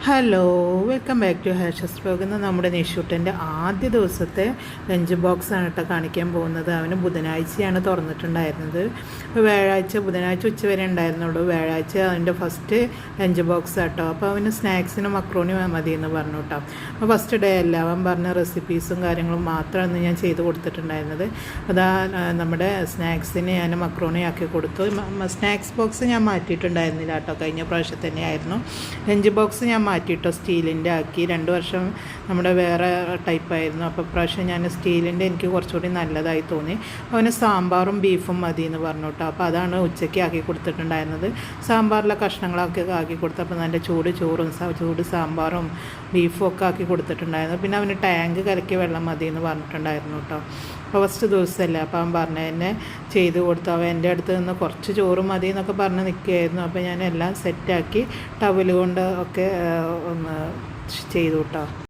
Hello, welcome back to Hash's vlog. ഇന്ന് നമ്മുടെ നിഷൂട്ടൻ്റെ ആദ്യ ദിവസത്തെ ലഞ്ച് ബോക്സാണ് കേട്ടോ കാണിക്കാൻ പോകുന്നത്. അവന് ബുധനാഴ്ചയാണ് തുറന്നിട്ടുണ്ടായിരുന്നത്. അപ്പോൾ ബുധനാഴ്ച ഉച്ച വരെ ഉണ്ടായിരുന്നുള്ളൂ. വ്യാഴാഴ്ച അവൻ്റെ ഫസ്റ്റ് ലഞ്ച് ബോക്സ് കേട്ടോ. അപ്പോൾ അവന് സ്നാക്സിന് മക്രോണി മതി എന്ന് പറഞ്ഞു കേട്ടോ. അപ്പോൾ ഫസ്റ്റ് ഡേ അല്ല, അവൻ പറഞ്ഞ റെസിപ്പീസും കാര്യങ്ങളും മാത്രമാണ് ഞാൻ ചെയ്ത് കൊടുത്തിട്ടുണ്ടായിരുന്നത്. അതാ നമ്മുടെ സ്നാക്സിന് ഞാൻ മക്രോണി ആക്കി കൊടുത്തു. സ്നാക്സ് ബോക്സ് ഞാൻ മാറ്റിയിട്ടുണ്ടായിരുന്നില്ല കേട്ടോ, കഴിഞ്ഞ പ്രാവശ്യം തന്നെയായിരുന്നു. ലഞ്ച് ബോക്സ് ഞാൻ മാറ്റിയിട്ടോ, സ്റ്റീലിൻ്റെ ആക്കി. 2 വർഷം നമ്മുടെ വേറെ ടൈപ്പായിരുന്നു. അപ്പോൾ പ്രാവശ്യം ഞാൻ സ്റ്റീലിൻ്റെ എനിക്ക് കുറച്ചുകൂടി നല്ലതായി തോന്നി. അവന് സാമ്പാറും ബീഫും മതി എന്ന് പറഞ്ഞു കേട്ടോ. അപ്പോൾ അതാണ് ഉച്ചയ്ക്ക് ആക്കി കൊടുത്തിട്ടുണ്ടായിരുന്നത്. സാമ്പാറിലെ കഷ്ണങ്ങളൊക്കെ ആക്കി കൊടുത്തപ്പോൾ നല്ല ചൂട് ചോറും ചൂട് സാമ്പാറും ബീഫും ഒക്കെ ആക്കി കൊടുത്തിട്ടുണ്ടായിരുന്നു. പിന്നെ അവന് ടാങ്ക് കലക്കിയ വെള്ളം മതി എന്ന് പറഞ്ഞിട്ടുണ്ടായിരുന്നു കേട്ടോ. അപ്പോൾ ഫസ്റ്റ് ദിവസമല്ലേ, അപ്പോൾ അവൻ പറഞ്ഞതിനെ ചെയ്ത് കൊടുത്തു. അവൻ എൻ്റെ അടുത്ത് നിന്ന് കുറച്ച് ചോറ് മതി എന്നൊക്കെ പറഞ്ഞ് നിൽക്കുകയായിരുന്നു. അപ്പോൾ ഞാൻ എല്ലാം സെറ്റാക്കി ടവൽ കൊണ്ട് ഒക്കെ ഒന്ന് ചെയ്തു കേട്ടോ.